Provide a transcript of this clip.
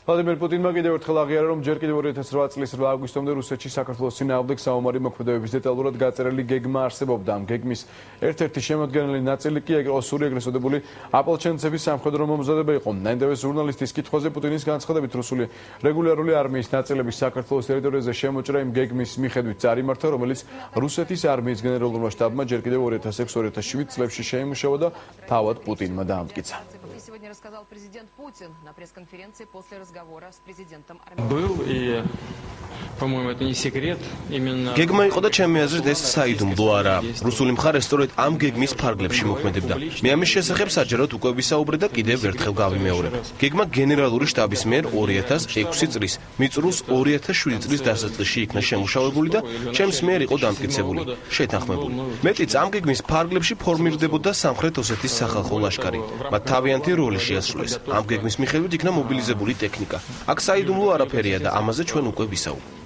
ვლადიმერ პუტინმა კიდევ ერთხელ აღიარა, რომ ჯერ კიდევ 2008 წლის 8 აგვისტომდე რუსეთში საქართველოს წინააღმდეგ საომარი მოქმედებების დეტალურად გაწერილი გეგმა არსებობდა. ამ გეგმის ერთ-ერთი შემოდგენილი ნაწილი კი ოსური ეგრეთ წოდებული აპოლჩენცების სამხედრო მომზადება იყო. ნენდევეს ჟურნალისტის კითხვაზე პუტინის განცხადებით რუსული რეგულარული არმიის ნაწილების საქართველოს ტერიტორიაზე შემოჭრა იმ გეგმის მიხედვით წარიმართა, რომელიც რუსეთის არმიის გენერალურმა штаბმა ჯერ კიდევ 2006-2007 წლებში შეიმუშავა და თავად პუტინმა დაამტკიცა. Сегодня рассказал президент Путин на пресс-конференции после разговора с президентом Был и, по-моему, это не секрет. Именно გეგმა იყო და ჩემი აზრით ეს საიდუმლო არა. რუსული მხარე სწორედ ამ გეგმის ფარგლებში მოქმედებდა. მე ამის შესახებ საჯაროდ უკვე ვისაუბრე და კიდევ ერთხელ გავიმეორებ. გეგმა გენერალური штаბის მიერ 2006 წლის მიწურულს 2007 წლის დასაწყისში იქნა შემუშავებული და ჩემს მიერ იყო დამტკიცებული, შეთანხმებული. მეტიც ამ გეგმის ფარგლებში ფორმირდებოდა სამხრეთ ოსეთის სახალხო ლაშქარი. მათ თავიანთი როლი შეასრულეს. ამ გეგმის მიხედვით იქნა მობილიზებული ტექნიკა. აქ საიდუმლო არაფერია და ამაზე ჩვენ უკვე ვისაუბრეთ.